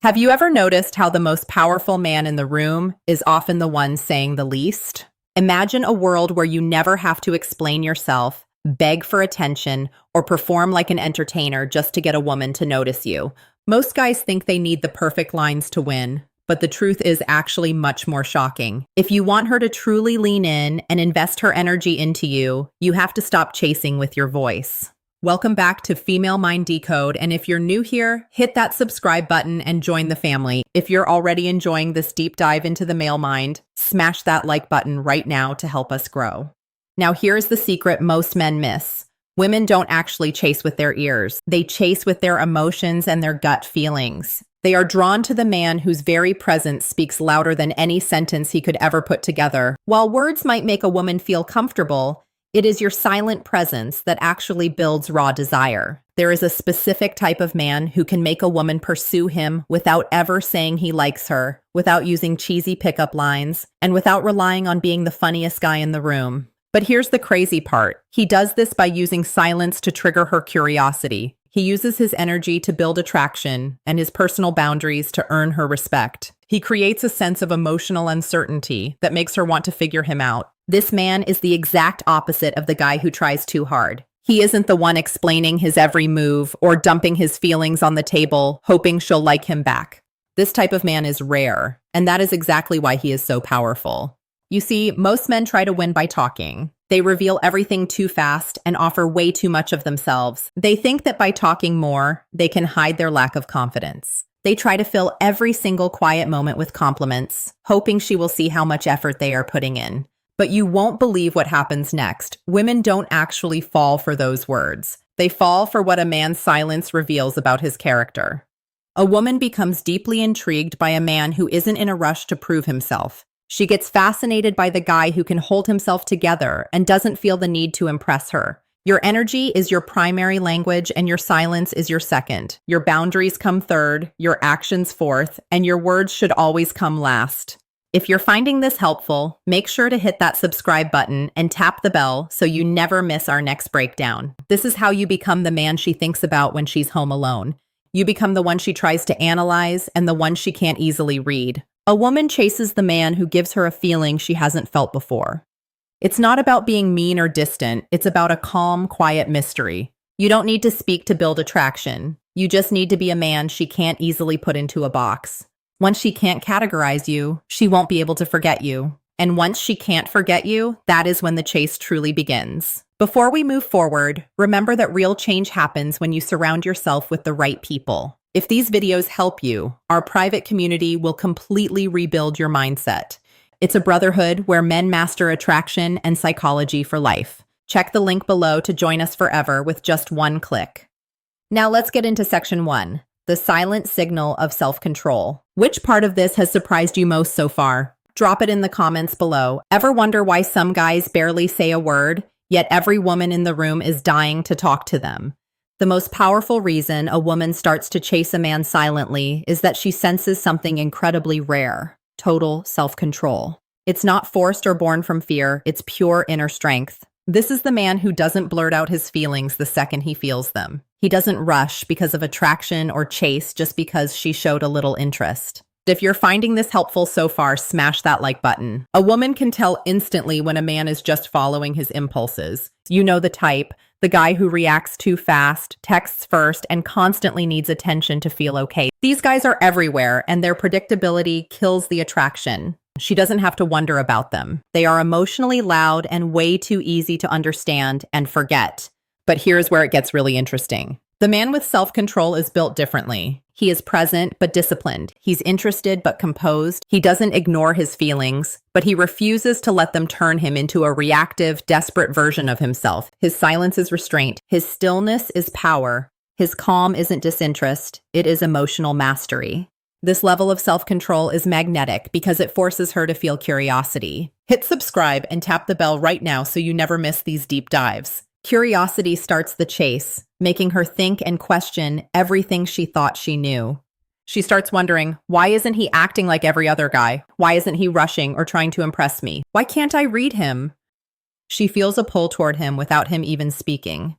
Have you ever noticed how the most powerful man in the room is often the one saying the least? Imagine a world where you never have to explain yourself, beg for attention, or perform like an entertainer just to get a woman to notice you. Most guys think they need the perfect lines to win, but the truth is actually much more shocking. If you want her to truly lean in and invest her energy into you, you have to stop chasing with your voice. Welcome back to Female Mind Decode, and if you're new here, hit that subscribe button and join the family. If you're already enjoying this deep dive into the male mind, smash that like button right now to help us grow. Now here's the secret most men miss. Women don't actually chase with their ears. They chase with their emotions and their gut feelings. They are drawn to the man whose very presence speaks louder than any sentence he could ever put together. While words might make a woman feel comfortable, it is your silent presence that actually builds raw desire. There is a specific type of man who can make a woman pursue him without ever saying he likes her, without using cheesy pickup lines, and without relying on being the funniest guy in the room. But here's the crazy part. He does this by using silence to trigger her curiosity. He uses his energy to build attraction and his personal boundaries to earn her respect. He creates a sense of emotional uncertainty that makes her want to figure him out. This man is the exact opposite of the guy who tries too hard. He isn't the one explaining his every move or dumping his feelings on the table, hoping she'll like him back. This type of man is rare, and that is exactly why he is so powerful. You see, most men try to win by talking. They reveal everything too fast and offer way too much of themselves. They think that by talking more, they can hide their lack of confidence. They try to fill every single quiet moment with compliments, hoping she will see how much effort they are putting in. But you won't believe what happens next. Women don't actually fall for those words. They fall for what a man's silence reveals about his character. A woman becomes deeply intrigued by a man who isn't in a rush to prove himself. She gets fascinated by the guy who can hold himself together and doesn't feel the need to impress her. Your energy is your primary language and your silence is your second. Your boundaries come third, your actions fourth, and your words should always come last. If you're finding this helpful, make sure to hit that subscribe button and tap the bell so you never miss our next breakdown. This is how you become the man she thinks about when she's home alone. You become the one she tries to analyze and the one she can't easily read. A woman chases the man who gives her a feeling she hasn't felt before. It's not about being mean or distant. It's about a calm, quiet mystery. You don't need to speak to build attraction. You just need to be a man she can't easily put into a box. Once she can't categorize you, she won't be able to forget you. And once she can't forget you, that is when the chase truly begins. Before we move forward, remember that real change happens when you surround yourself with the right people. If these videos help you, our private community will completely rebuild your mindset. It's a brotherhood where men master attraction and psychology for life. Check the link below to join us forever with just one click. Now let's get into section 1. The silent signal of self-control. Which part of this has surprised you most so far? Drop it in the comments below. Ever wonder why some guys barely say a word, yet every woman in the room is dying to talk to them? The most powerful reason a woman starts to chase a man silently is that she senses something incredibly rare: total self-control. It's not forced or born from fear, it's pure inner strength. This is the man who doesn't blurt out his feelings the second he feels them. He doesn't rush because of attraction or chase just because she showed a little interest. If you're finding this helpful so far, smash that like button. A woman can tell instantly when a man is just following his impulses. You know the type, the guy who reacts too fast, texts first, and constantly needs attention to feel okay. These guys are everywhere, and their predictability kills the attraction. She doesn't have to wonder about them. They are emotionally loud and way too easy to understand and forget. But here's where it gets really interesting. The man with self-control is built differently. He is present but disciplined. He's interested but composed. He doesn't ignore his feelings, but he refuses to let them turn him into a reactive, desperate version of himself. His silence is restraint. His stillness is power. His calm isn't disinterest. It is emotional mastery. This level of self-control is magnetic because it forces her to feel curiosity. Hit subscribe and tap the bell right now so you never miss these deep dives. Curiosity starts the chase, making her think and question everything she thought she knew. She starts wondering, why isn't he acting like every other guy? Why isn't he rushing or trying to impress me? Why can't I read him? She feels a pull toward him without him even speaking.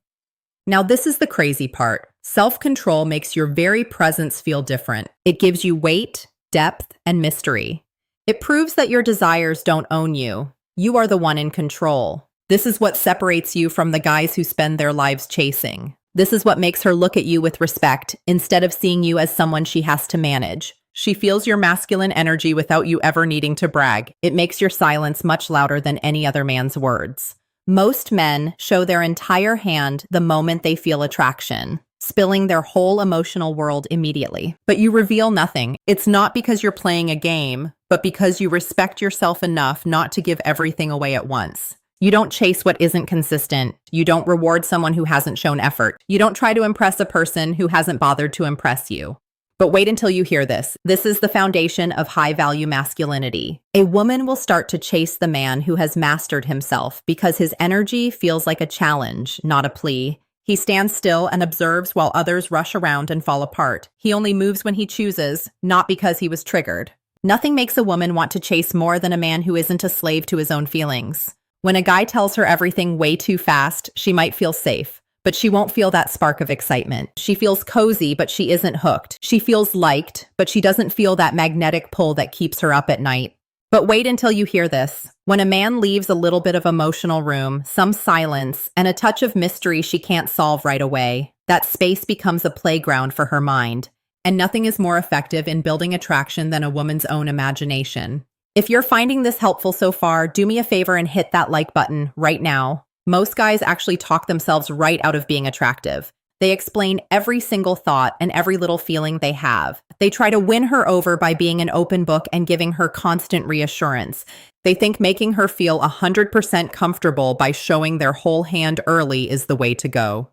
Now this is the crazy part. Self-control makes your very presence feel different. It gives you weight, depth, and mystery. It proves that your desires don't own you. You are the one in control. This is what separates you from the guys who spend their lives chasing. This is what makes her look at you with respect instead of seeing you as someone she has to manage. She feels your masculine energy without you ever needing to brag. It makes your silence much louder than any other man's words. Most men show their entire hand the moment they feel attraction, spilling their whole emotional world immediately. But you reveal nothing. It's not because you're playing a game, but because you respect yourself enough not to give everything away at once. You don't chase what isn't consistent. You don't reward someone who hasn't shown effort. You don't try to impress a person who hasn't bothered to impress you. But wait until you hear this. This is the foundation of high-value masculinity. A woman will start to chase the man who has mastered himself because his energy feels like a challenge, not a plea. He stands still and observes while others rush around and fall apart. He only moves when he chooses, not because he was triggered. Nothing makes a woman want to chase more than a man who isn't a slave to his own feelings. When a guy tells her everything way too fast, she might feel safe. But she won't feel that spark of excitement. She feels cozy, but she isn't hooked. She feels liked, but she doesn't feel that magnetic pull that keeps her up at night. But wait until you hear this. When a man leaves a little bit of emotional room, some silence, and a touch of mystery she can't solve right away, that space becomes a playground for her mind. And nothing is more effective in building attraction than a woman's own imagination. If you're finding this helpful so far, do me a favor and hit that like button right now. Most guys actually talk themselves right out of being attractive. They explain every single thought and every little feeling they have. They try to win her over by being an open book and giving her constant reassurance. They think making her feel 100% comfortable by showing their whole hand early is the way to go.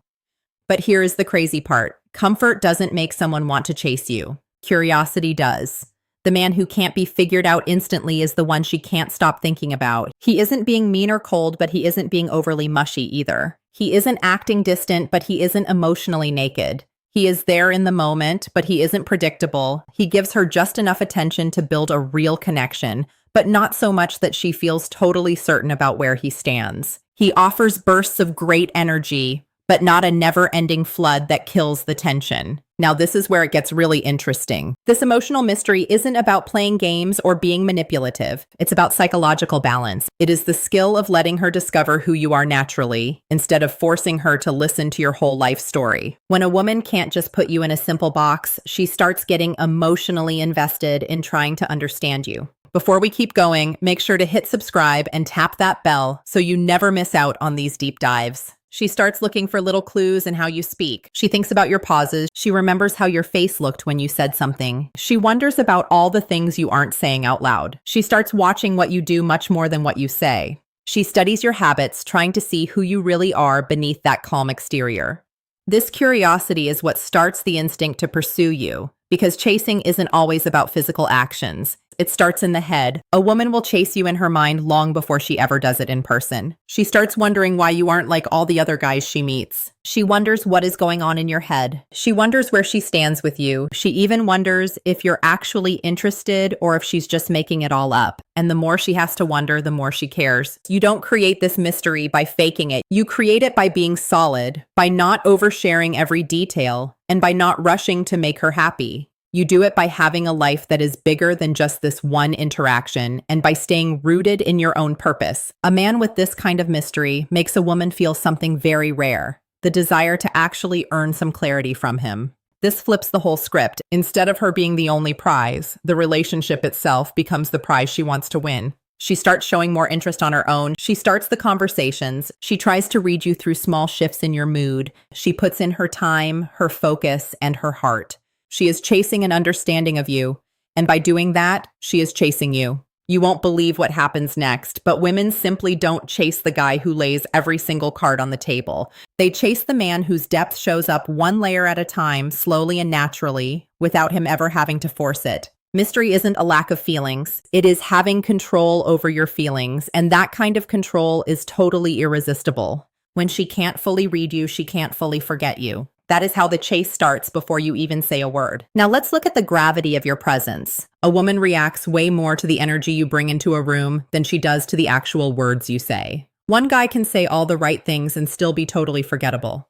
But here is the crazy part. Comfort doesn't make someone want to chase you. Curiosity does. The man who can't be figured out instantly is the one she can't stop thinking about. He isn't being mean or cold, but he isn't being overly mushy either. He isn't acting distant, but he isn't emotionally naked. He is there in the moment, but he isn't predictable. He gives her just enough attention to build a real connection, but not so much that she feels totally certain about where he stands. He offers bursts of great energy, but not a never-ending flood that kills the tension. Now, this is where it gets really interesting. This emotional mystery isn't about playing games or being manipulative. It's about psychological balance. It is the skill of letting her discover who you are naturally, instead of forcing her to listen to your whole life story. When a woman can't just put you in a simple box, she starts getting emotionally invested in trying to understand you. Before we keep going, make sure to hit subscribe and tap that bell so you never miss out on these deep dives. She starts looking for little clues in how you speak. She thinks about your pauses. She remembers how your face looked when you said something. She wonders about all the things you aren't saying out loud. She starts watching what you do much more than what you say. She studies your habits, trying to see who you really are beneath that calm exterior. This curiosity is what starts the instinct to pursue you, because chasing isn't always about physical actions. It starts in the head. A woman will chase you in her mind long before she ever does it in person. She starts wondering why you aren't like all the other guys she meets. She wonders what is going on in your head. She wonders where she stands with you. She even wonders if you're actually interested or if she's just making it all up. And the more she has to wonder, the more she cares. You don't create this mystery by faking it. You create it by being solid, by not oversharing every detail, and by not rushing to make her happy. You do it by having a life that is bigger than just this one interaction and by staying rooted in your own purpose. A man with this kind of mystery makes a woman feel something very rare, the desire to actually earn some clarity from him. This flips the whole script. Instead of her being the only prize, the relationship itself becomes the prize she wants to win. She starts showing more interest on her own. She starts the conversations. She tries to read you through small shifts in your mood. She puts in her time, her focus, and her heart. She is chasing an understanding of you, and by doing that, she is chasing you. You won't believe what happens next, but women simply don't chase the guy who lays every single card on the table. They chase the man whose depth shows up one layer at a time, slowly and naturally, without him ever having to force it. Mystery isn't a lack of feelings. It is having control over your feelings, and that kind of control is totally irresistible. When she can't fully read you, she can't fully forget you. That is how the chase starts before you even say a word. Now let's look at the gravity of your presence. A woman reacts way more to the energy you bring into a room than she does to the actual words you say. One guy can say all the right things and still be totally forgettable.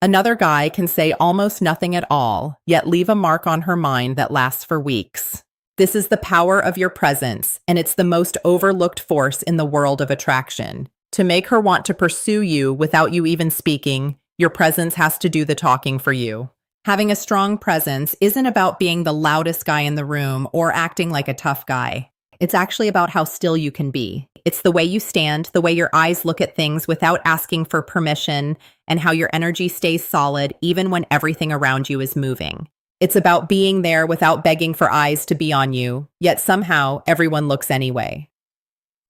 Another guy can say almost nothing at all, yet leave a mark on her mind that lasts for weeks. This is the power of your presence, and it's the most overlooked force in the world of attraction. To make her want to pursue you without you even speaking, your presence has to do the talking for you. Having a strong presence isn't about being the loudest guy in the room or acting like a tough guy. It's actually about how still you can be. It's the way you stand, the way your eyes look at things without asking for permission, and how your energy stays solid even when everything around you is moving. It's about being there without begging for eyes to be on you, yet somehow everyone looks anyway.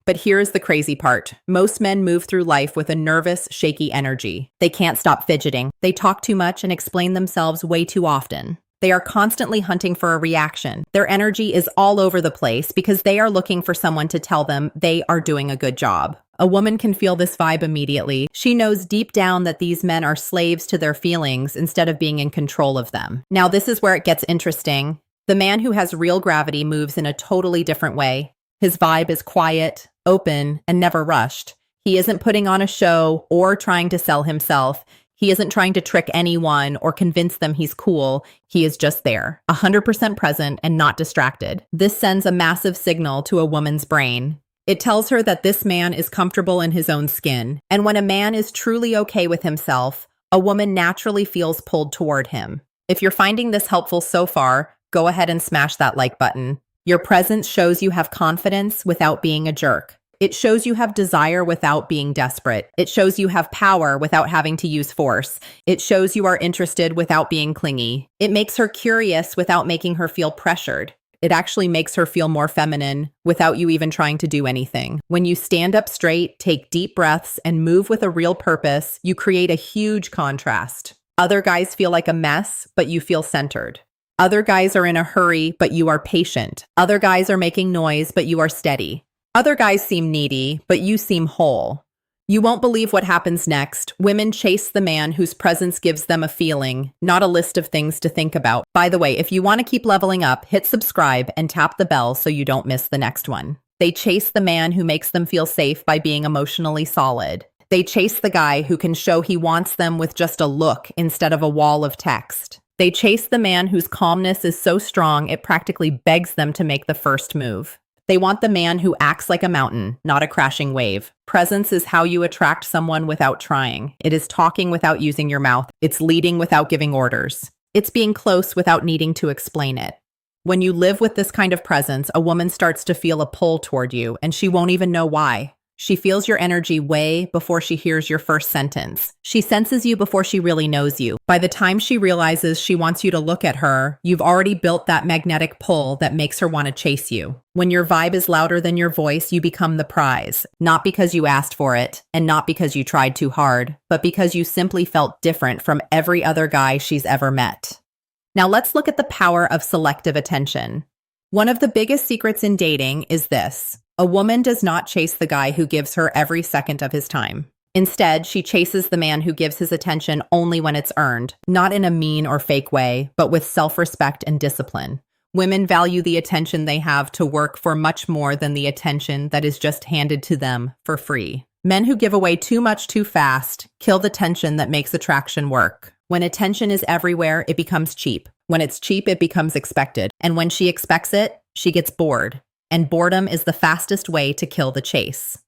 But here's the crazy part. Most men move through life with a nervous, shaky energy. They can't stop fidgeting. They talk too much and explain themselves way too often. They are constantly hunting for a reaction. Their energy is all over the place because they are looking for someone to tell them they are doing a good job. A woman can feel this vibe immediately. She knows deep down that these men are slaves to their feelings instead of being in control of them. Now, this is where it gets interesting. The man who has real gravity moves in a totally different way. His vibe is quiet, open, and never rushed. He isn't putting on a show or trying to sell himself. He isn't trying to trick anyone or convince them he's cool. He is just there, 100% present and not distracted. This sends a massive signal to a woman's brain. It tells her that this man is comfortable in his own skin. And when a man is truly okay with himself, a woman naturally feels pulled toward him. If you're finding this helpful so far, go ahead and smash that like button. Your presence shows you have confidence without being a jerk. It shows you have desire without being desperate. It shows you have power without having to use force. It shows you are interested without being clingy. It makes her curious without making her feel pressured. It actually makes her feel more feminine without you even trying to do anything. When you stand up straight, take deep breaths, and move with a real purpose, you create a huge contrast. Other guys feel like a mess, but you feel centered. Other guys are in a hurry, but you are patient. Other guys are making noise, but you are steady. Other guys seem needy, but you seem whole. You won't believe what happens next. Women chase the man whose presence gives them a feeling, not a list of things to think about. By the way, if you want to keep leveling up, hit subscribe and tap the bell so you don't miss the next one. They chase the man who makes them feel safe by being emotionally solid. They chase the guy who can show he wants them with just a look instead of a wall of text. They chase the man whose calmness is so strong it practically begs them to make the first move. They want the man who acts like a mountain, not a crashing wave. Presence is how you attract someone without trying. It is talking without using your mouth. It's leading without giving orders. It's being close without needing to explain it. When you live with this kind of presence, a woman starts to feel a pull toward you, and she won't even know why. She feels your energy way before she hears your first sentence. She senses you before she really knows you. By the time she realizes she wants you to look at her, you've already built that magnetic pull that makes her want to chase you. When your vibe is louder than your voice, you become the prize. Not because you asked for it, and not because you tried too hard, but because you simply felt different from every other guy she's ever met. Now let's look at the power of selective attention. One of the biggest secrets in dating is this. A woman does not chase the guy who gives her every second of his time. Instead, she chases the man who gives his attention only when it's earned, not in a mean or fake way, but with self-respect and discipline. Women value the attention they have to work for much more than the attention that is just handed to them for free. Men who give away too much too fast kill the tension that makes attraction work. When attention is everywhere, it becomes cheap. When it's cheap, it becomes expected. And when she expects it, she gets bored. And boredom is the fastest way to kill the chase.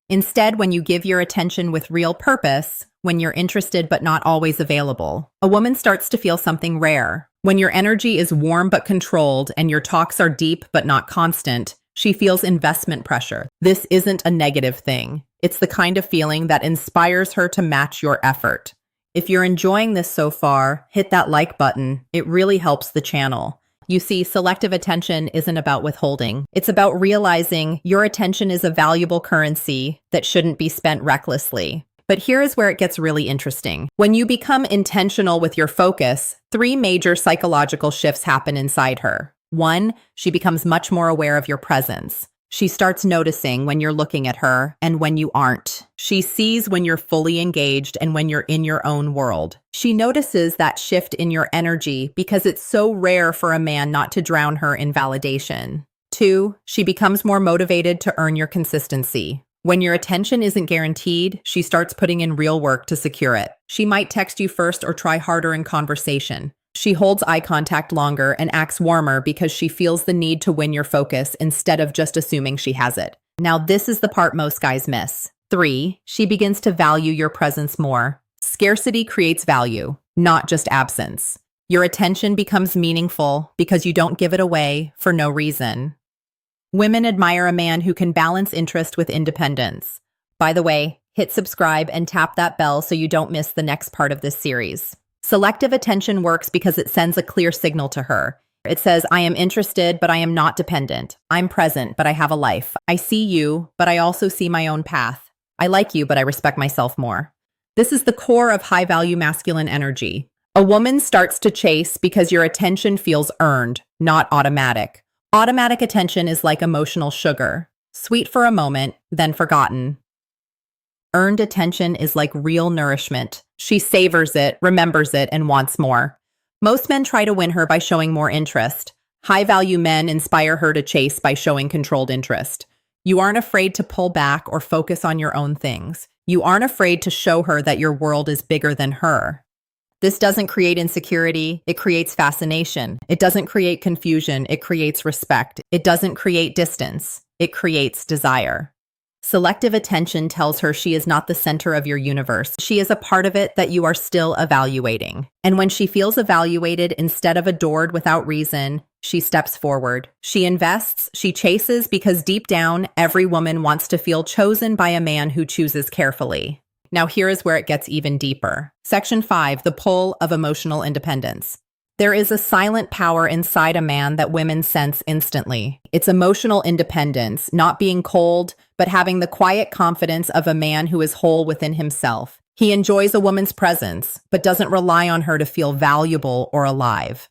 Instead, when you give your attention with real purpose, when you're interested but not always available, a woman starts to feel something rare. When your energy is warm but controlled and your talks are deep but not constant, she feels investment pressure. This isn't a negative thing. It's the kind of feeling that inspires her to match your effort. If you're enjoying this so far, hit that like button. It really helps the channel. You see, selective attention isn't about withholding. It's about realizing your attention is a valuable currency that shouldn't be spent recklessly. But here is where it gets really interesting. When you become intentional with your focus, 3 major psychological shifts happen inside her. 1, she becomes much more aware of your presence. She starts noticing when you're looking at her and when you aren't. She sees when you're fully engaged and when you're in your own world. She notices that shift in your energy because it's so rare for a man not to drown her in validation. 2, she becomes more motivated to earn your consistency. When your attention isn't guaranteed, she starts putting in real work to secure it. She might text you first or try harder in conversation. She holds eye contact longer and acts warmer because she feels the need to win your focus instead of just assuming she has it. Now, this is the part most guys miss. 3, she begins to value your presence more. Scarcity creates value, not just absence. Your attention becomes meaningful because you don't give it away for no reason. Women admire a man who can balance interest with independence. By the way, hit subscribe and tap that bell so you don't miss the next part of this series. Selective attention works because it sends a clear signal to her. It says, I am interested, but I am not dependent. I'm present, but I have a life. I see you, but I also see my own path. I like you, but I respect myself more. This is the core of high-value masculine energy. A woman starts to chase because your attention feels earned, not automatic. Automatic attention is like emotional sugar, sweet for a moment, then forgotten. Earned attention is like real nourishment. She savors it, remembers it, and wants more. Most men try to win her by showing more interest. High-value men inspire her to chase by showing controlled interest. You aren't afraid to pull back or focus on your own things. You aren't afraid to show her that your world is bigger than her. This doesn't create insecurity, it creates fascination. It doesn't create confusion, it creates respect. It doesn't create distance, it creates desire. Selective attention tells her she is not the center of your universe. She is a part of it that you are still evaluating. And when she feels evaluated instead of adored without reason, she steps forward. She invests, she chases because deep down, every woman wants to feel chosen by a man who chooses carefully. Now here is where it gets even deeper. Section 5, the pull of emotional independence. There is a silent power inside a man that women sense instantly. It's emotional independence, not being cold, but having the quiet confidence of a man who is whole within himself. He enjoys a woman's presence, but doesn't rely on her to feel valuable or alive.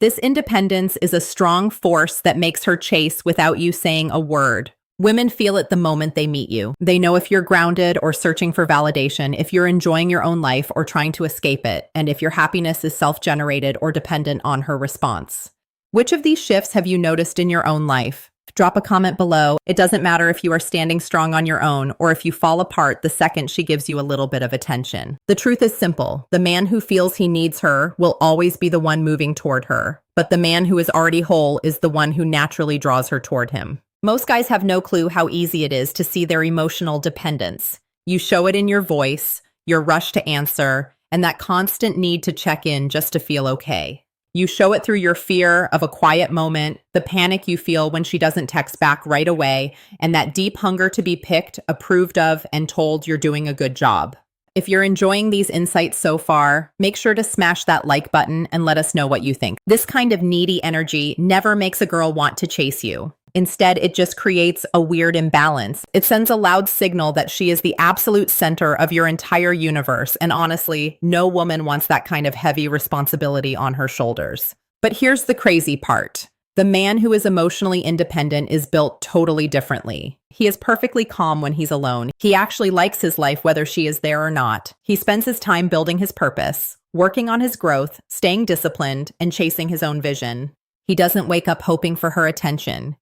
This independence is a strong force that makes her chase without you saying a word. Women feel it the moment they meet you. They know if you're grounded or searching for validation, if you're enjoying your own life or trying to escape it, and if your happiness is self-generated or dependent on her response. Which of these shifts have you noticed in your own life? Drop a comment below. It doesn't matter if you are standing strong on your own or if you fall apart the second she gives you a little bit of attention. The truth is simple. The man who feels he needs her will always be the one moving toward her, but the man who is already whole is the one who naturally draws her toward him. Most guys have no clue how easy it is to see their emotional dependence. You show it in your voice, your rush to answer, and that constant need to check in just to feel okay. You show it through your fear of a quiet moment, the panic you feel when she doesn't text back right away, and that deep hunger to be picked, approved of, and told you're doing a good job. If you're enjoying these insights so far, make sure to smash that like button and let us know what you think. This kind of needy energy never makes a girl want to chase you. Instead, it just creates a weird imbalance. It sends a loud signal that she is the absolute center of your entire universe, and honestly, no woman wants that kind of heavy responsibility on her shoulders. But here's the crazy part. The man who is emotionally independent is built totally differently. He is perfectly calm when he's alone. He actually likes his life whether she is there or not. He spends his time building his purpose, working on his growth, staying disciplined, and chasing his own vision. He doesn't wake up hoping for her attention.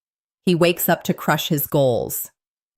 He wakes up to crush his goals.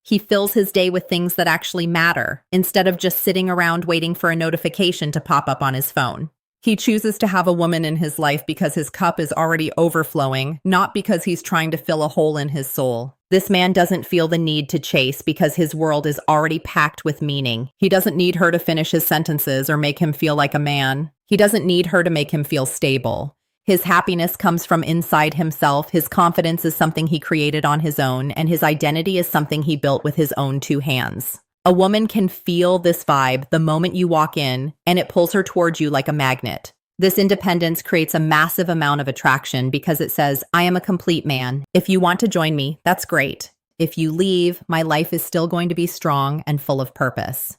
He fills his day with things that actually matter, instead of just sitting around waiting for a notification to pop up on his phone. He chooses to have a woman in his life because his cup is already overflowing, not because he's trying to fill a hole in his soul. This man doesn't feel the need to chase because his world is already packed with meaning. He doesn't need her to finish his sentences or make him feel like a man. He doesn't need her to make him feel stable. His happiness comes from inside himself, his confidence is something he created on his own, and his identity is something he built with his own 2 hands. A woman can feel this vibe the moment you walk in, and it pulls her towards you like a magnet. This independence creates a massive amount of attraction because it says, I am a complete man. If you want to join me, that's great. If you leave, my life is still going to be strong and full of purpose.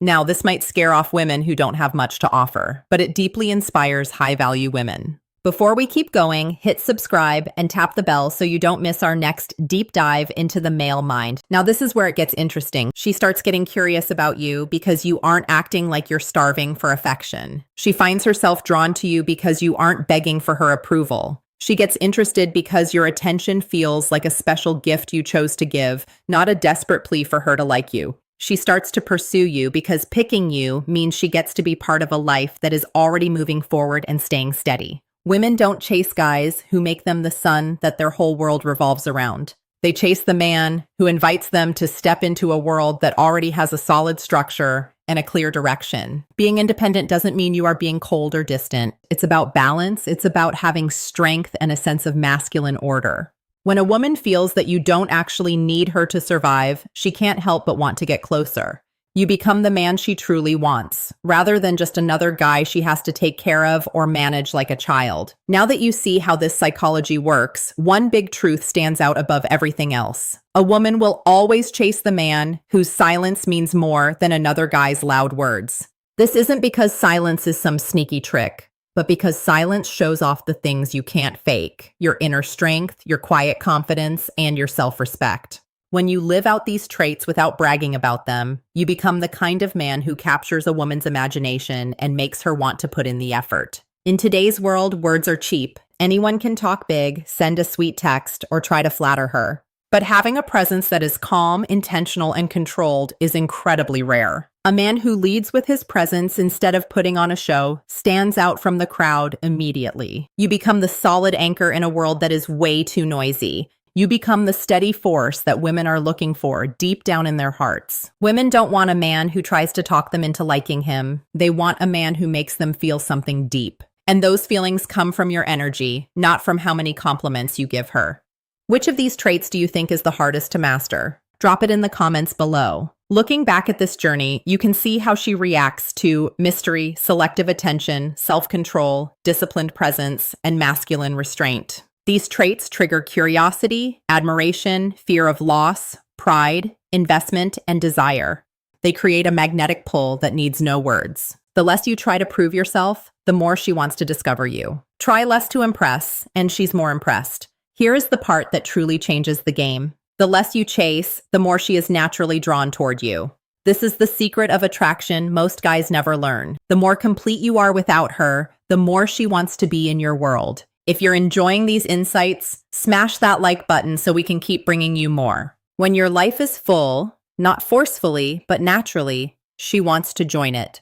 Now, this might scare off women who don't have much to offer, but it deeply inspires high-value women. Before we keep going, hit subscribe and tap the bell so you don't miss our next deep dive into the male mind. Now, this is where it gets interesting. She starts getting curious about you because you aren't acting like you're starving for affection. She finds herself drawn to you because you aren't begging for her approval. She gets interested because your attention feels like a special gift you chose to give, not a desperate plea for her to like you. She starts to pursue you because picking you means she gets to be part of a life that is already moving forward and staying steady. Women don't chase guys who make them the sun that their whole world revolves around. They chase the man who invites them to step into a world that already has a solid structure and a clear direction. Being independent doesn't mean you are being cold or distant. It's about balance. It's about having strength and a sense of masculine order. When a woman feels that you don't actually need her to survive, she can't help but want to get closer. You become the man she truly wants, rather than just another guy she has to take care of or manage like a child. Now that you see how this psychology works, one big truth stands out above everything else. A woman will always chase the man whose silence means more than another guy's loud words. This isn't because silence is some sneaky trick, but because silence shows off the things you can't fake: your inner strength, your quiet confidence, and your self-respect. When you live out these traits without bragging about them, you become the kind of man who captures a woman's imagination and makes her want to put in the effort. In today's world, words are cheap. Anyone can talk big, send a sweet text, or try to flatter her. But having a presence that is calm, intentional, and controlled is incredibly rare. A man who leads with his presence instead of putting on a show stands out from the crowd immediately. You become the solid anchor in a world that is way too noisy. You become the steady force that women are looking for deep down in their hearts. Women don't want a man who tries to talk them into liking him. They want a man who makes them feel something deep. And those feelings come from your energy, not from how many compliments you give her. Which of these traits do you think is the hardest to master? Drop it in the comments below. Looking back at this journey, you can see how she reacts to mystery, selective attention, self-control, disciplined presence, and masculine restraint. These traits trigger curiosity, admiration, fear of loss, pride, investment, and desire. They create a magnetic pull that needs no words. The less you try to prove yourself, the more she wants to discover you. Try less to impress, and she's more impressed. Here is the part that truly changes the game. The less you chase, the more she is naturally drawn toward you. This is the secret of attraction most guys never learn. The more complete you are without her, the more she wants to be in your world. If you're enjoying these insights, smash that like button so we can keep bringing you more. When your life is full, not forcefully, but naturally, she wants to join it.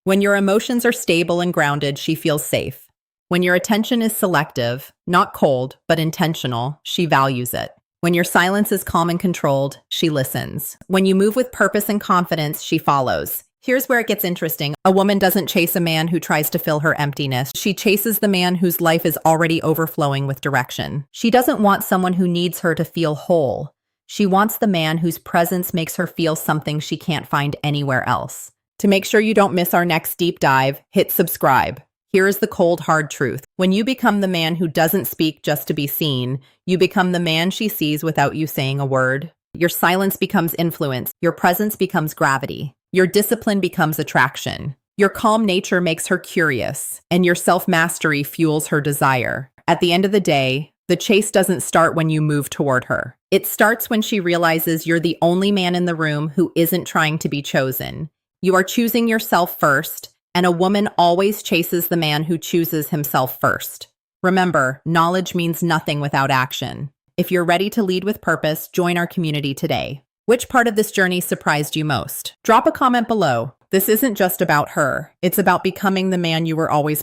When your emotions are stable and grounded, she feels safe. When your attention is selective, not cold, but intentional, she values it. When your silence is calm and controlled, she listens. When you move with purpose and confidence, she follows. Here's where it gets interesting. A woman doesn't chase a man who tries to fill her emptiness. She chases the man whose life is already overflowing with direction. She doesn't want someone who needs her to feel whole. She wants the man whose presence makes her feel something she can't find anywhere else. To make sure you don't miss our next deep dive, hit subscribe. Here is the cold, hard truth. When you become the man who doesn't speak just to be seen, you become the man she sees without you saying a word. Your silence becomes influence. Your presence becomes gravity. Your discipline becomes attraction. Your calm nature makes her curious, and your self-mastery fuels her desire. At the end of the day, the chase doesn't start when you move toward her. It starts when she realizes you're the only man in the room who isn't trying to be chosen. You are choosing yourself first, and a woman always chases the man who chooses himself first. Remember, knowledge means nothing without action. If you're ready to lead with purpose, join our community today. Which part of this journey surprised you most? Drop a comment below. This isn't just about her. It's about becoming the man you were always